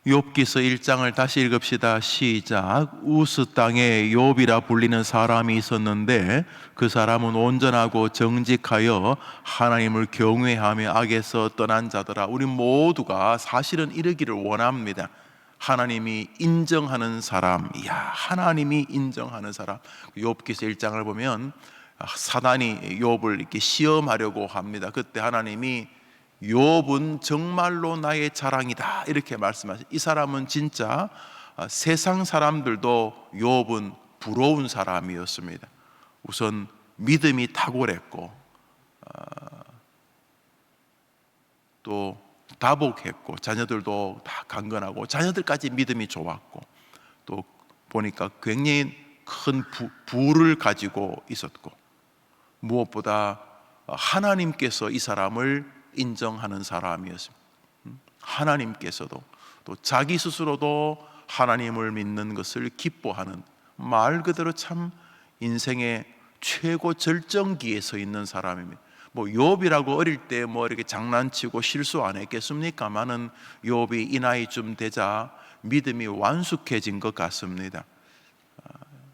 욥기서 1장을 다시 읽읍시다. 시작. 우스 땅에 욥이라 불리는 사람이 있었는데 그 사람은 온전하고 정직하여 하나님을 경외하며 악에서 떠난 자더라. 우리 모두가 사실은 이러기를 원합니다. 하나님이 인정하는 사람, 하나님이 인정하는 사람. 욥기서 1장을 보면 사단이 욥을 이렇게 시험하려고 합니다. 그때 하나님이 욥은 정말로 나의 자랑이다 이렇게 말씀하시죠. 이 사람은 진짜 세상 사람들도 욥은 부러운 사람이었습니다. 우선 믿음이 탁월했고 또 다복했고 자녀들도 다 강건하고 자녀들까지 믿음이 좋았고 또 보니까 굉장히 큰 부를 가지고 있었고 무엇보다 하나님께서 이 사람을 인정하는 사람이었습니다. 하나님께서도 또 자기 스스로도 하나님을 믿는 것을 기뻐하는, 말 그대로 참 인생의 최고 절정기에 서 있는 사람입니다. 욥이라고 어릴 때 이렇게 장난치고 실수 안 했겠습니까마는 욥이 이 나이쯤 되자 믿음이 완숙해진 것 같습니다.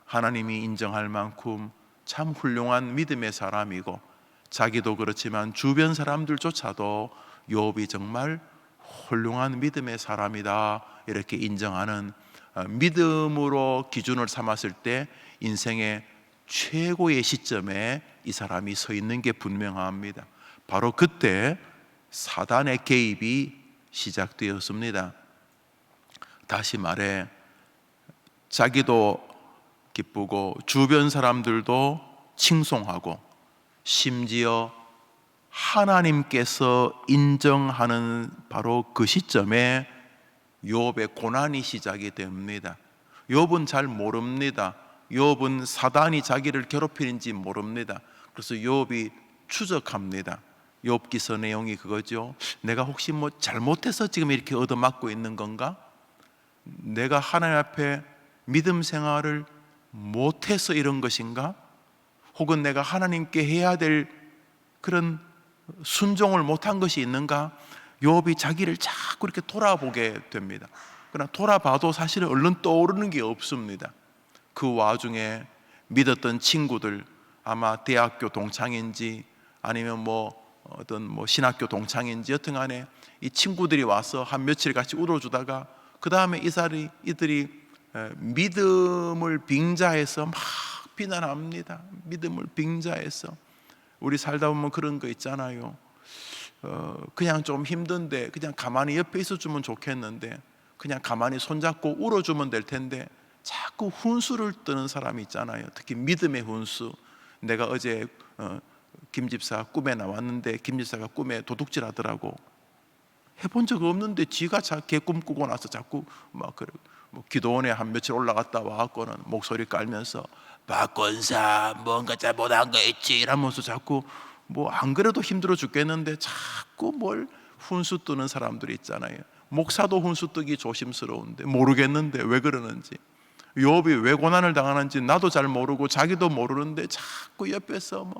하나님이 인정할 만큼 참 훌륭한 믿음의 사람이고 자기도 그렇지만 주변 사람들조차도 욥이 정말 훌륭한 믿음의 사람이다 이렇게 인정하는, 믿음으로 기준을 삼았을 때 인생의 최고의 시점에 이 사람이 서 있는 게 분명합니다. 바로 그때 사단의 개입이 시작되었습니다. 다시 말해 자기도 기쁘고 주변 사람들도 칭송하고 심지어 하나님께서 인정하는 바로 그 시점에 욥의 고난이 시작이 됩니다. 욥은 잘 모릅니다. 욥은 사단이 자기를 괴롭히는지 모릅니다. 그래서 욥이 추적합니다. 욥기서 내용이 그거죠. 내가 혹시 잘못해서 지금 이렇게 얻어맞고 있는 건가? 내가 하나님 앞에 믿음 생활을 못해서 이런 것인가? 혹은 내가 하나님께 해야 될 그런 순종을 못한 것이 있는가? 욥이 자기를 자꾸 이렇게 돌아보게 됩니다. 그러나 돌아봐도 사실은 얼른 떠오르는 게 없습니다. 그 와중에 믿었던 친구들, 아마 대학교 동창인지 아니면 어떤 신학교 동창인지 여튼간에 이 친구들이 와서 한 며칠 같이 울어주다가 그 다음에 이들이 믿음을 빙자해서 막 비난합니다. 믿음을 빙자해서. 우리 살다 보면 그런 거 있잖아요. 그냥 좀 힘든데 그냥 가만히 옆에 있어주면 좋겠는데 그냥 가만히 손잡고 울어주면 될 텐데 자꾸 훈수를 뜨는 사람이 있잖아요. 특히 믿음의 훈수. 내가 어제 김 집사 꿈에 나왔는데 김 집사가 꿈에 도둑질 하더라고. 해본 적 없는데 지가 개 꿈꾸고 나서 자꾸 기도원에 한 며칠 올라갔다 와갖고는 목소리 깔면서 박권사 뭔가 잘못한 거 있지 이러면서 자꾸 안 그래도 힘들어 죽겠는데 자꾸 뭘 훈수 뜨는 사람들이 있잖아요. 목사도 훈수 뜨기 조심스러운데 모르겠는데 왜 그러는지, 욥이 왜 고난을 당하는지 나도 잘 모르고 자기도 모르는데 자꾸 옆에서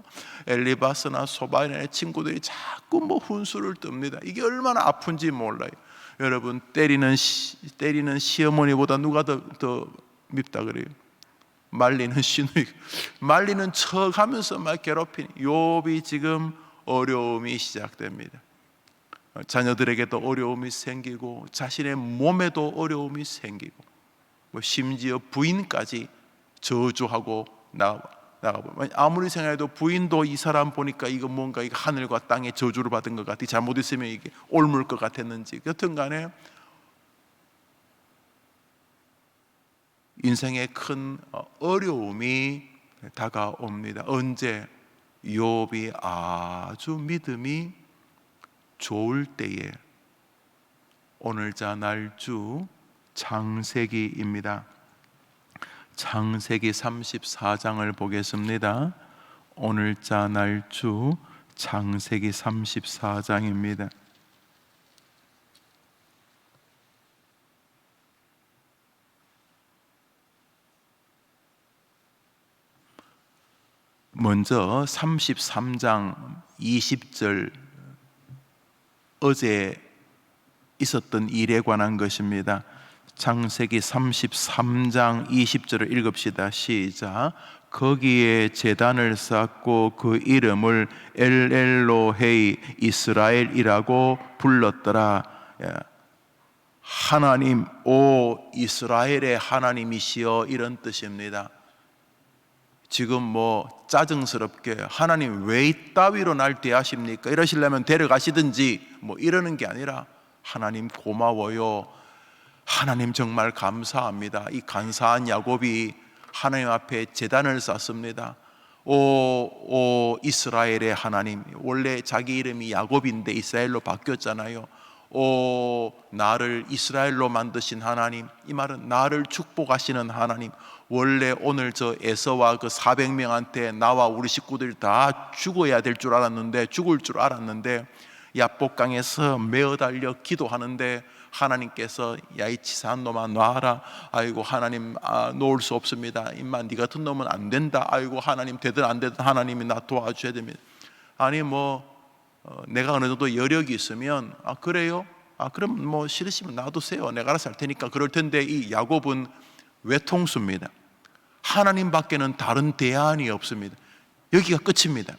엘리바스나 소바인의 친구들이 자꾸 훈수를 뜹니다. 이게 얼마나 아픈지 몰라요. 여러분, 때리는 시어머니보다 누가 더 밉다 그래요? 말리는 시누이, 말리는 척하면서 막 괴롭히니 욥이 지금 어려움이 시작됩니다. 자녀들에게도 어려움이 생기고 자신의 몸에도 어려움이 생기고 심지어 부인까지 저주하고 나가고, 아무리 생각해도 부인도 이 사람 보니까 이거 뭔가 이거 하늘과 땅의 저주를 받은 것 같아. 잘못 있으면 이게 옮을 것 같았는지 여튼간에 인생에 큰 어려움이 다가옵니다. 언제? 욥이 아주 믿음이 좋을 때에. 오늘자 날주 창세기입니다. 창세기 34장을 보겠습니다. 오늘자 날주 창세기 34장입니다. 먼저 33장 20절, 어제 있었던 일에 관한 것입니다. 창세기 33장 20절을 읽읍시다. 시작. 거기에 제단을 쌓고 그 이름을 엘엘로헤이 이스라엘이라고 불렀더라. 하나님, 오 이스라엘의 하나님이시여, 이런 뜻입니다. 지금 뭐 짜증스럽게 하나님 왜 이따위로 날 대하십니까? 이러시려면 데려가시든지 뭐 이러는 게 아니라 하나님 고마워요. 하나님 정말 감사합니다. 이 간사한 야곱이 하나님 앞에 제단을 쌓습니다. 오 이스라엘의 하나님, 원래 자기 이름이 야곱인데 이스라엘로 바뀌었잖아요. 오 나를 이스라엘로 만드신 하나님, 이 말은 나를 축복하시는 하나님. 원래 오늘 저 에서와 그 400명한테 나와 우리 식구들 다 죽어야 될 줄 알았는데, 죽을 줄 알았는데 야복강에서 메어 달려 기도하는데 하나님께서 야 이 치사한 놈아 놔라. 아이고 하나님 놓을 수 없습니다. 임마 네 같은 놈은 안 된다. 아이고 하나님 되든 안 되든 하나님이 나 도와줘야 됩니다. 아니 뭐 내가 어느 정도 여력이 있으면 그래요? 그럼 뭐 싫으시면 놔두세요. 내가 알아서 할 테니까 그럴 텐데, 이 야곱은 외통수입니다. 하나님밖에는 다른 대안이 없습니다. 여기가 끝입니다.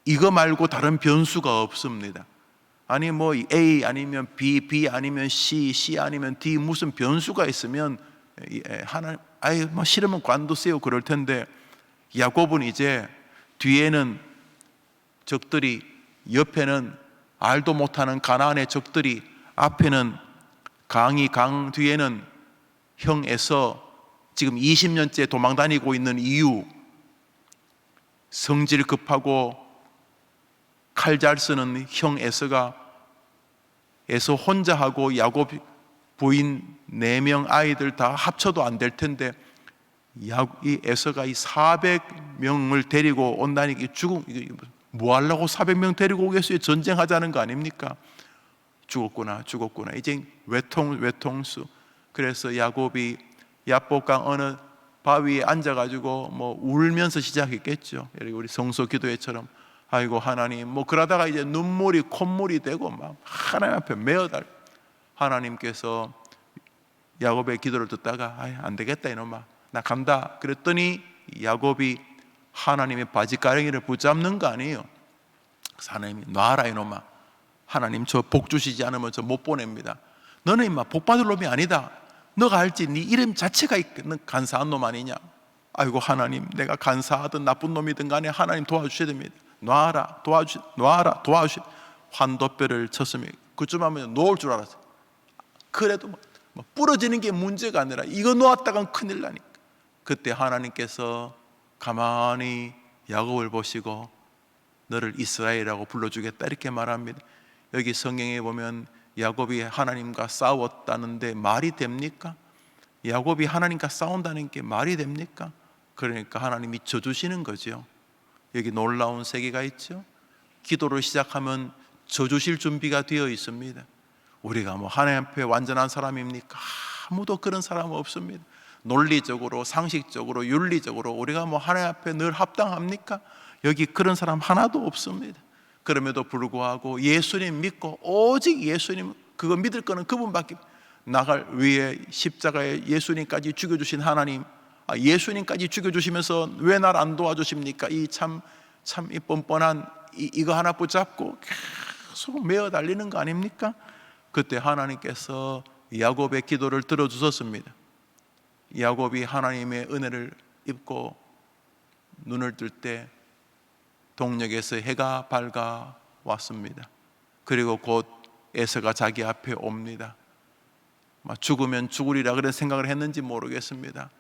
이거 말고 다른 변수가 없습니다. 아니 뭐 A 아니면 B, B 아니면 C, C 아니면 D, 무슨 변수가 있으면 하나님 뭐 싫으면 관두세요 그럴 텐데, 야곱은 이제 뒤에는 적들이, 옆에는 알도 못하는 가나안의 적들이, 앞에는 강 뒤에는 형 에서 지금 20년째 도망 다니고 있는 이유, 성질 급하고 칼 잘 쓰는 형 에서가, 에서 혼자 하고 야곱 부인 4명 아이들 다 합쳐도 안 될 텐데, 이 에서가 이 400명을 데리고 온다니, 뭐 하려고 400명 데리고 오겠어요? 전쟁하자는 거 아닙니까? 죽었구나. 이제 외통수. 그래서 야곱이 야복강 어느 바위에 앉아가지고 뭐 울면서 시작했겠죠. 우리 성소 기도회처럼 아이고 하나님, 뭐 그러다가 이제 눈물이 콧물이 되고 막 하나님 앞에 메어달. 하나님께서 야곱의 기도를 듣다가 안 되겠다 이놈아, 나 간다. 그랬더니 야곱이 하나님의 바지가랑이를 붙잡는 거 아니에요. 하나님이 놔라 이놈아, 하나님 저 복 주시지 않으면 저 못 보냅니다. 너는 임마 복 받을 놈이 아니다. 너가 알지, 네 이름 자체가 간사한 놈 아니냐. 아이고 하나님, 내가 간사하든 나쁜 놈이든 간에 하나님 도와주셔야 됩니다. 놔라 도와주시. 환도뼈를 쳤으면 그쯤 하면 놓을 줄 알았어요. 그래도 뭐 부러지는 게 문제가 아니라 이거 놓았다간 큰일 나니까. 그때 하나님께서 가만히 야곱을 보시고 너를 이스라엘이라고 불러주겠다 이렇게 말합니다. 여기 성경에 보면 야곱이 하나님과 싸웠다는데 말이 됩니까? 야곱이 하나님과 싸운다는 게 말이 됩니까? 그러니까 하나님이 져주시는 거죠. 여기 놀라운 세계가 있죠. 기도를 시작하면 져주실 준비가 되어 있습니다. 우리가 뭐 하나님 앞에 완전한 사람입니까? 아무도 그런 사람은 없습니다. 논리적으로, 상식적으로, 윤리적으로 우리가 뭐 하나님 앞에 늘 합당합니까? 여기 그런 사람 하나도 없습니다. 그럼에도 불구하고 예수님 믿고, 오직 예수님, 그거 믿을 거는 그분밖에, 나갈 위에 십자가에 예수님까지 죽여주신 하나님, 예수님까지 죽여주시면서 왜 날 안 도와주십니까? 이 참 이 뻔뻔한 이거 하나 붙잡고 계속 메어 달리는 거 아닙니까? 그때 하나님께서 야곱의 기도를 들어주셨습니다. 야곱이 하나님의 은혜를 입고 눈을 뜰 때 동력에서 해가 밝아 왔습니다. 그리고 곧 에서가 자기 앞에 옵니다. 죽으면 죽으리라 그런 생각을 했는지 모르겠습니다.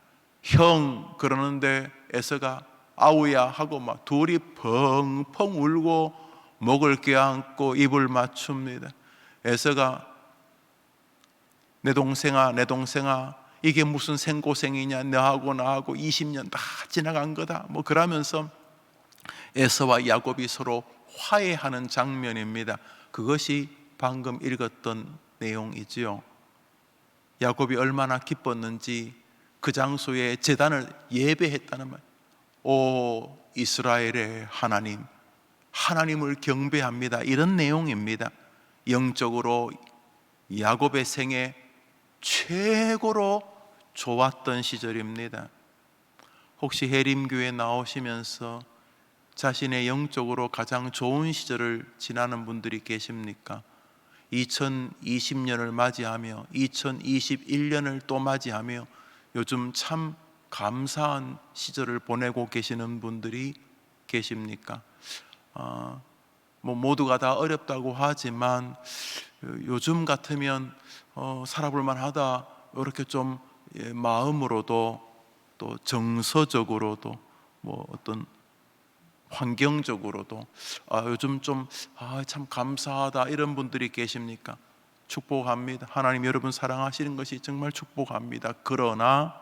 형 그러는데 에서가 아우야 하고 막 둘이 펑펑 울고 목을 껴안고 입을 맞춥니다. 에서가 내 동생아 이게 무슨 생고생이냐, 너하고 나하고 20년 다 지나간 거다 뭐 그러면서 에서와 야곱이 서로 화해하는 장면입니다. 그것이 방금 읽었던 내용이지요. 야곱이 얼마나 기뻤는지 그 장소에 제단을 예배했다는 말. 오 이스라엘의 하나님, 하나님을 경배합니다, 이런 내용입니다. 영적으로 야곱의 생애 최고로 좋았던 시절입니다. 혹시 해림교회 나오시면서 자신의 영적으로 가장 좋은 시절을 지나는 분들이 계십니까? 2020년을 맞이하며 2021년을 또 맞이하며 요즘 참 감사한 시절을 보내고 계시는 분들이 계십니까? 모두가 다 어렵다고 하지만 요즘 같으면 살아볼 만하다, 이렇게 좀 마음으로도 또 정서적으로도 어떤 환경적으로도 요즘 좀 참 감사하다, 이런 분들이 계십니까? 축복합니다. 하나님 여러분 사랑하시는 것이 정말 축복합니다. 그러나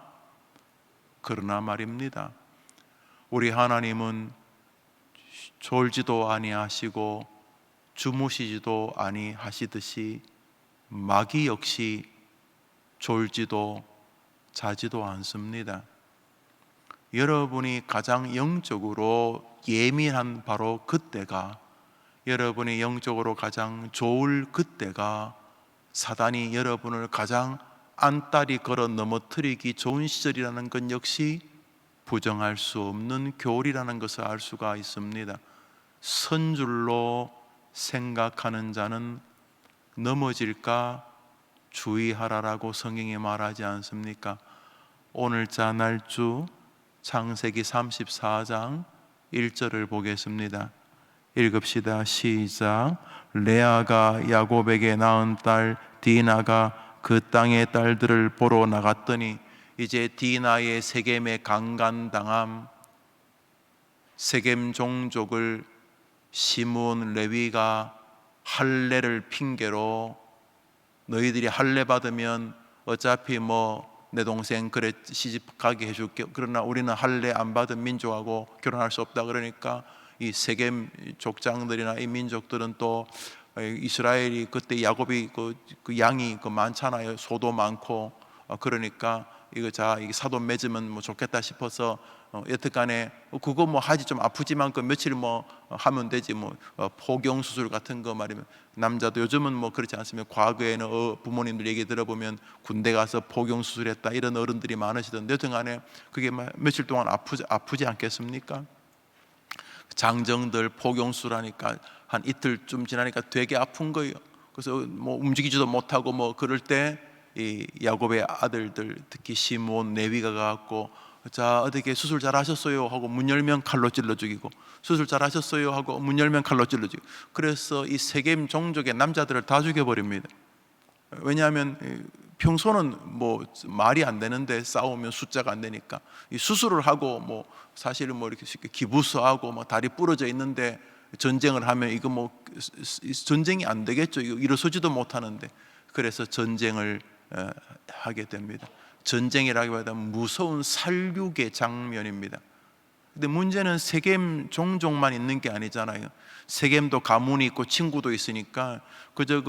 말입니다, 우리 하나님은 졸지도 아니하시고 주무시지도 아니하시듯이 마귀 역시 졸지도 자지도 않습니다. 여러분이 가장 영적으로 예민한 바로 그때가, 여러분이 영적으로 가장 좋을 그때가 사단이 여러분을 가장 안달이 걸어 넘어뜨리기 좋은 시절이라는 것 역시 부정할 수 없는 교리라는 것을 알 수가 있습니다. 선줄로 생각하는 자는 넘어질까 주의하라라고 성경이 말하지 않습니까? 오늘자 날주 창세기 34장 1절을 보겠습니다. 읽읍시다. 시작. 레아가 야곱에게 낳은 딸 디나가 그 땅의 딸들을 보러 나갔더니, 이제 디나의 세겜에 강간당함, 세겜 종족을 시므온 레위가 할례를 핑계로, 너희들이 할례 받으면 어차피 내 동생 그래 시집 가게 해줄게, 그러나 우리는 할례 안 받은 민족하고 결혼할 수 없다. 그러니까 이 세겜 족장들이나 이 민족들은 또 이스라엘이 그때 야곱이 그 양이 많잖아요. 소도 많고. 그러니까 이게 사돈 맺으면 좋겠다 싶어서 여태간에 그거 하지 좀 아프지만 그 며칠 하면 되지, 포경 수술 같은 거 말이면, 남자도 요즘은 그렇지 않습니까? 과거에는 부모님들 얘기 들어보면 군대 가서 포경 수술했다 이런 어른들이 많으시던데, 여튼간에 그게 며칠 동안 아프지 않겠습니까? 장정들 포경 수술하니까 한 이틀쯤 지나니까 되게 아픈 거예요. 그래서 움직이지도 못하고 그럴 때 이 야곱의 아들들, 특히 시므온 레위가 가갖고, 자 어떻게 수술 잘 하셨어요 하고 문 열면 칼로 찔러 죽이고, 수술 잘 하셨어요 하고 문 열면 칼로 찔러 죽이고, 그래서 이 세겜 종족의 남자들을 다 죽여버립니다. 왜냐하면 평소는 말이 안 되는데 싸우면 숫자가 안 되니까, 이 수술을 하고 사실은 이렇게 기부스하고 다리 부러져 있는데 전쟁을 하면 이거 전쟁이 안 되겠죠. 이거 일어서지도 못하는데. 그래서 전쟁을 하게 됩니다. 전쟁이라기보다는 무서운 살육의 장면입니다. 근데 문제는 세겜 종족만 있는 게 아니잖아요. 세겜도 가문이 있고 친구도 있으니까 그저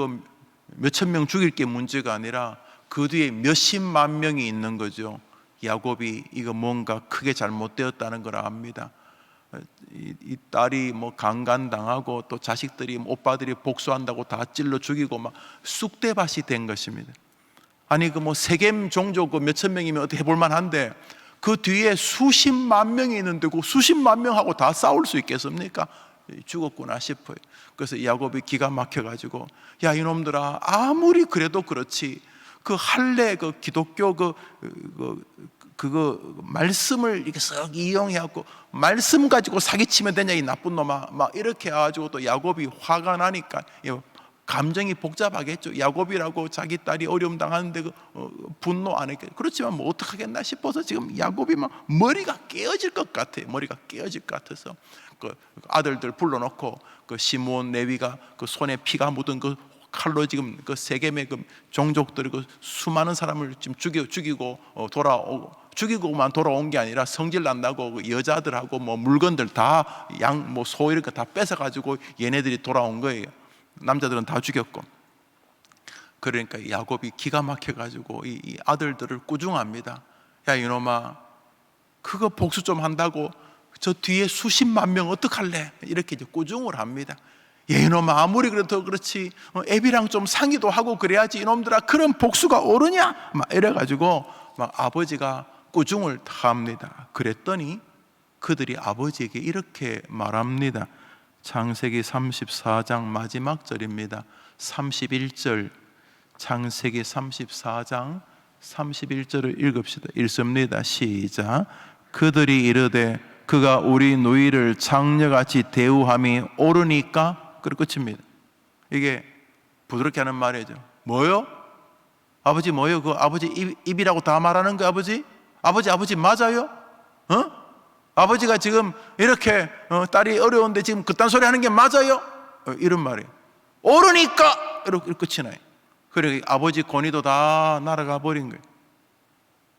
몇천 명 죽일 게 문제가 아니라 그 뒤에 몇십만 명이 있는 거죠. 야곱이 이거 뭔가 크게 잘못되었다는 걸 압니다. 이 딸이 강간당하고 또 자식들이 오빠들이 복수한다고 다 찔러 죽이고 쑥대밭이 된 것입니다. 아니 세겜 종족 몇천 명이면 어떻게 해볼 만한데, 그 뒤에 수십만 명이 있는데 그 수십만 명하고 다 싸울 수 있겠습니까? 죽었구나 싶어요. 그래서 야곱이 기가 막혀가지고, 야 이놈들아, 아무리 그래도 그렇지 그 할례 기독교 그거 말씀을 이렇게 썩 이용해갖고 말씀 가지고 사기치면 되냐 이 나쁜 놈아, 이렇게 해가지고 또 야곱이 화가 나니까 감정이 복잡하겠죠. 야곱이라고 자기 딸이 어려움 당하는데 분노 안 했겠죠. 그렇지만 어떡하겠나 싶어서 지금 야곱이 머리가 깨어질 것 같아요. 머리가 깨어질 것 같아서 그 아들들 불러놓고 그 시므온 레위가 그 손에 피가 묻은 그 칼로 지금 그 세겜의 그 종족들 그 수많은 사람을 지금 죽이고 죽이고만 돌아온 게 아니라 성질 난다고 그 여자들하고 물건들 다 소 이런 거 다 뺏어가지고 얘네들이 돌아온 거예요. 남자들은 다 죽였고. 그러니까 야곱이 기가 막혀가지고 이 아들들을 꾸중합니다. 야 이놈아, 그거 복수 좀 한다고 저 뒤에 수십만 명 어떡할래? 이렇게 이제 꾸중을 합니다. 이놈 아무리 그래도 그렇지 애비랑 좀 상의도 하고 그래야지 이놈들아 그런 복수가 오르냐 막 이래가지고 막 아버지가 꾸중을 합니다. 그랬더니 그들이 아버지에게 이렇게 말합니다. 창세기 34장 마지막 절입니다. 31절, 창세기 34장 31절을 읽습니다. 시작. 그들이 이르되 그가 우리 누이를 장녀같이 대우함이 옳으니까. 그리고 끝입니다. 이게 부드럽게 하는 말이죠. 뭐요? 아버지 뭐요? 그 아버지 입이라고 다 말하는 거 아버지? 아버지 맞아요? 아버지가 지금 이렇게 딸이 어려운데 지금 그딴 소리 하는 게 맞아요? 이런 말이에요. 옳으니까 이렇게 끝이 나요. 그래 아버지 권위도 다 날아가 버린 거예요.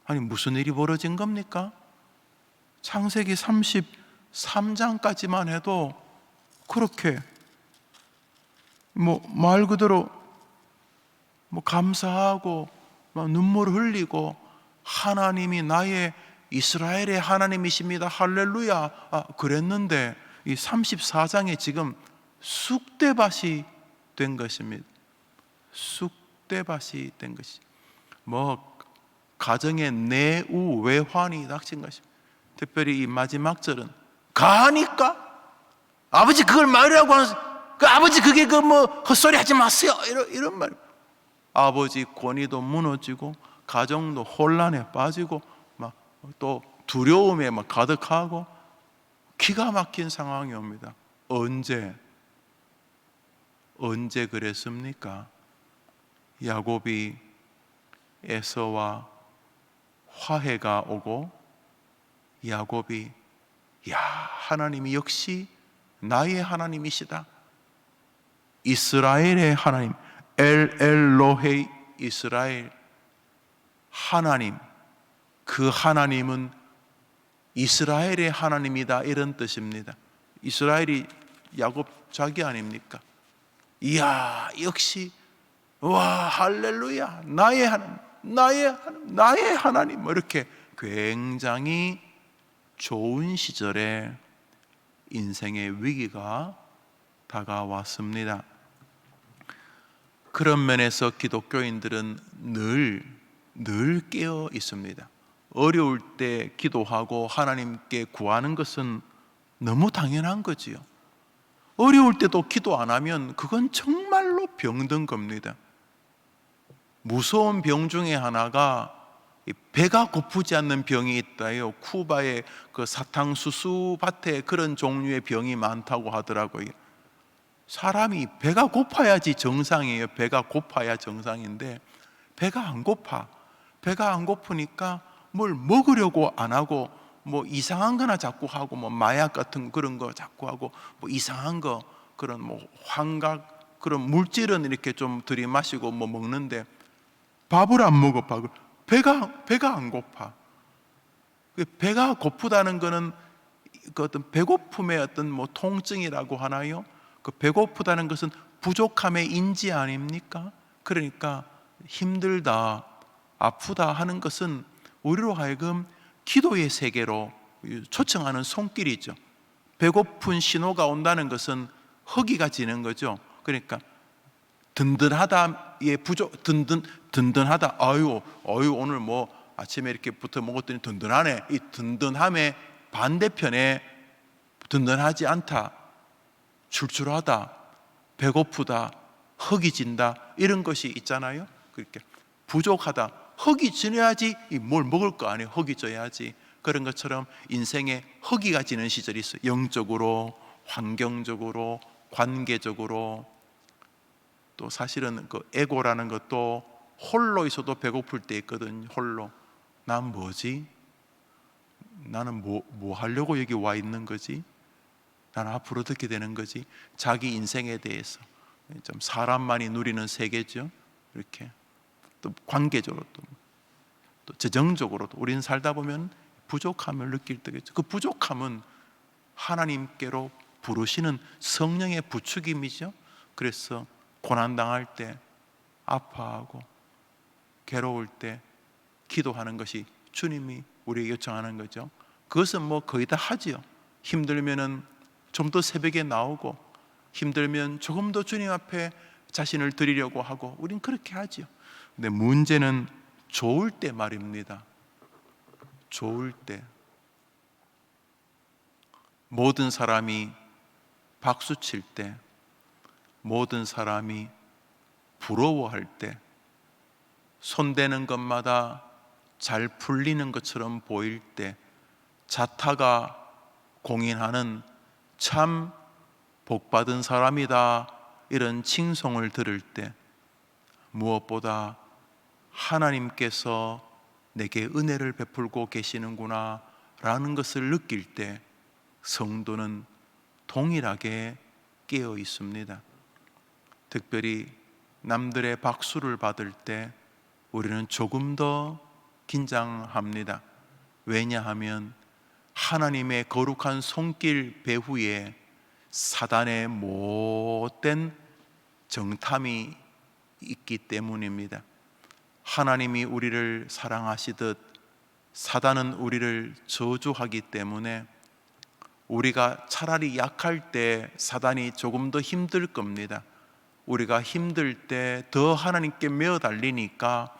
아니 무슨 일이 벌어진 겁니까? 창세기 33장까지만 해도 그렇게 말 그대로 감사하고 눈물 흘리고 하나님이 나의 이스라엘의 하나님이십니다. 할렐루야. 그랬는데 이 34장에 지금 쑥대밭이 된 것입니다. 쑥대밭이 된 것이 가정의 내우 외환이 닥친 것입니다. 특별히 이 마지막 절은 가니까 아버지 그걸 말이라고 하는 그 아버지 그게 헛소리 하지 마세요 이런 말. 아버지 권위도 무너지고 가정도 혼란에 빠지고 막 또 두려움에 막 가득하고 기가 막힌 상황이 옵니다. 언제 그랬습니까? 야곱이 에서와 화해가 오고 야곱이 하나님이 역시 나의 하나님이시다. 이스라엘의 하나님 엘로헤이 이스라엘 하나님, 그 하나님은 이스라엘의 하나님이다 이런 뜻입니다. 이스라엘이 야곱 자기 아닙니까? 이야 역시 할렐루야 나의 하나님 이렇게 굉장히 좋은 시절에 인생의 위기가 다가왔습니다. 그런 면에서 기독교인들은 늘 깨어 있습니다. 어려울 때 기도하고 하나님께 구하는 것은 너무 당연한 거지요. 어려울 때도 기도 안 하면 그건 정말로 병든 겁니다. 무서운 병 중에 하나가 배가 고프지 않는 병이 있다요. 쿠바의 그 사탕수수 밭에 그런 종류의 병이 많다고 하더라고요. 사람이 배가 고파야지 정상이에요. 배가 고파야 정상인데 배가 안 고파. 배가 안 고프니까 뭘 먹으려고 안 하고 이상한 거나 자꾸 하고 마약 같은 그런 거 자꾸 하고 이상한 거 그런 환각 그런 물질은 이렇게 좀 들이마시고 먹는데 밥을 안 먹어. 배가 안 고파. 배가 고프다는 거는 그 어떤 배고픔의 어떤 통증이라고 하나요? 그 배고프다는 것은 부족함의 인지 아닙니까? 그러니까 힘들다, 아프다 하는 것은 우리로 하여금 기도의 세계로 초청하는 손길이죠. 배고픈 신호가 온다는 것은 허기가 지는 거죠. 그러니까 든든하다의 든든하다. 아유 오늘 아침에 이렇게 부터 먹었더니 든든하네. 이 든든함의 반대편에 든든하지 않다, 출출하다, 배고프다, 허기진다 이런 것이 있잖아요. 그렇게 부족하다, 허기져야지 뭘 먹을 거 아니에요. 허기져야지. 그런 것처럼 인생에 허기가 지는 시절이 있어요. 영적으로, 환경적으로, 관계적으로. 또 사실은 그 에고라는 것도 홀로 있어도 배고플 때 있거든요. 홀로 난 뭐지? 나는 뭐 하려고 여기 와 있는 거지? 나는 앞으로 어떻게 되는 거지? 자기 인생에 대해서 좀 사람만이 누리는 세계죠. 이렇게 또 관계적으로 또 재정적으로도 우리는 살다 보면 부족함을 느낄 때겠죠. 그 부족함은 하나님께로 부르시는 성령의 부추김이죠. 그래서 고난당할 때, 아파하고 괴로울 때 기도하는 것이 주님이 우리에게 요청하는 거죠. 그것은 거의 다 하지요. 힘들면은 좀 더 새벽에 나오고 힘들면 조금 더 주님 앞에 자신을 드리려고 하고 우린 그렇게 하죠. 근데 문제는 좋을 때 말입니다. 좋을 때 모든 사람이 박수 칠 때, 모든 사람이 부러워할 때, 손대는 것마다 잘 풀리는 것처럼 보일 때, 자타가 공인하는 참 복받은 사람이다 이런 칭송을 들을 때, 무엇보다 하나님께서 내게 은혜를 베풀고 계시는구나 라는 것을 느낄 때 성도는 동일하게 깨어 있습니다. 특별히 남들의 박수를 받을 때 우리는 조금 더 긴장합니다. 왜냐하면 하나님의 거룩한 손길 배후에 사단의 못된 정탐이 있기 때문입니다. 하나님이 우리를 사랑하시듯 사단은 우리를 저주하기 때문에 우리가 차라리 약할 때 사단이 조금 더 힘들 겁니다. 우리가 힘들 때 더 하나님께 메어 달리니까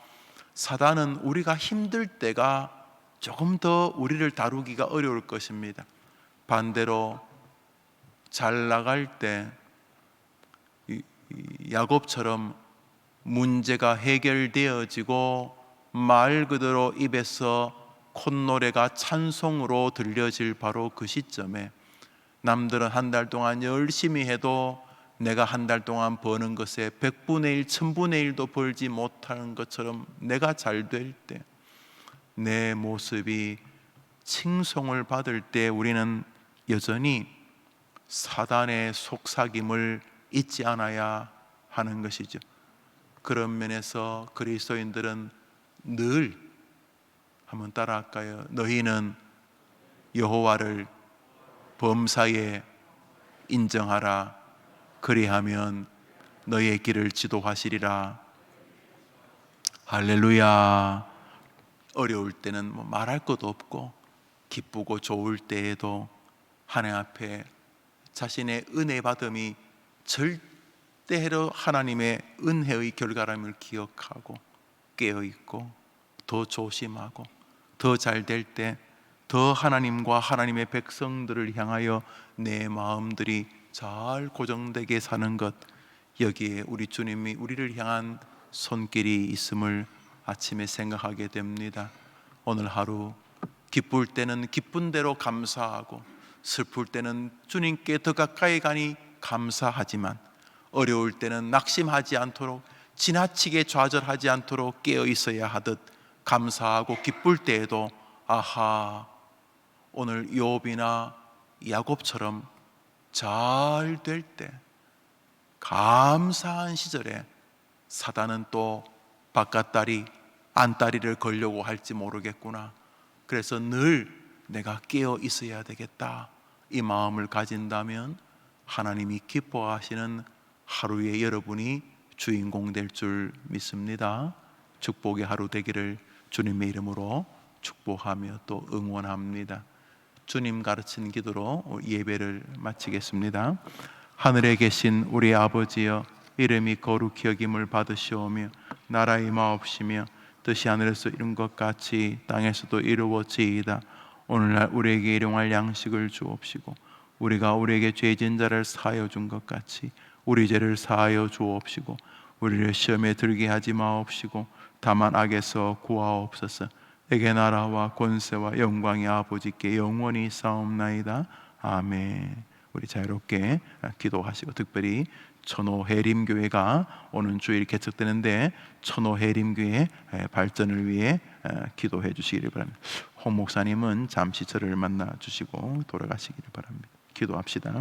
사단은 우리가 힘들 때가 조금 더 우리를 다루기가 어려울 것입니다. 반대로 잘 나갈 때 야곱처럼 문제가 해결되어지고 말 그대로 입에서 콧노래가 찬송으로 들려질 바로 그 시점에 남들은 한 달 동안 열심히 해도 내가 한 달 동안 버는 것에 100분의 1, 1000분의 1도 벌지 못하는 것처럼 내가 잘 될 때, 내 모습이 칭송을 받을 때 우리는 여전히 사단의 속삭임을 잊지 않아야 하는 것이죠. 그런 면에서 그리스도인들은 늘 한번 따라할까요? 너희는 여호와를 범사에 인정하라. 그리하면 너희의 길을 지도하시리라. 할렐루야. 어려울 때는 뭐 말할 것도 없고 기쁘고 좋을 때에도 하나님 앞에 자신의 은혜 받음이 절대로 하나님의 은혜의 결과람을 기억하고 깨어있고 더 조심하고 더 잘 될 때 더 하나님과 하나님의 백성들을 향하여 내 마음들이 잘 고정되게 사는 것, 여기에 우리 주님이 우리를 향한 손길이 있음을 아침에 생각하게 됩니다. 오늘 하루 기쁠 때는 기쁜 대로 감사하고 슬플 때는 주님께 더 가까이 가니 감사하지만 어려울 때는 낙심하지 않도록 지나치게 좌절하지 않도록 깨어 있어야 하듯 감사하고 기쁠 때에도 아하, 오늘 욥이나 야곱처럼 잘 될 때 감사한 시절에 사단은 또 바깥다리 안다리를 걸려고 할지 모르겠구나. 그래서 늘 내가 깨어 있어야 되겠다, 이 마음을 가진다면 하나님이 기뻐하시는 하루에 여러분이 주인공 될 줄 믿습니다. 축복의 하루 되기를 주님의 이름으로 축복하며 또 응원합니다. 주님 가르친 기도로 예배를 마치겠습니다. 하늘에 계신 우리 아버지여, 이름이 거룩히 여김을 받으시오며 나라의 마옵시며 뜻이 하늘에서 이룬 것 같이 땅에서도 이루어지이다. 오늘날 우리에게 일용할 양식을 주옵시고 우리가 우리에게 죄진 자를 사하여 준 것 같이 우리 죄를 사하여 주옵시고 우리를 시험에 들게 하지 마옵시고 다만 악에서 구하옵소서. 내게 나라와 권세와 영광이 아버지께 영원히 싸움나이다. 아멘. 우리 자유롭게 기도하시고, 특별히 천호 해림교회가 오는 주일 개척되는데 천호 해림교회 발전을 위해 기도해 주시기를 바랍니다. 홍 목사님은 잠시 저를 만나 주시고 돌아가시기를 바랍니다. 기도합시다.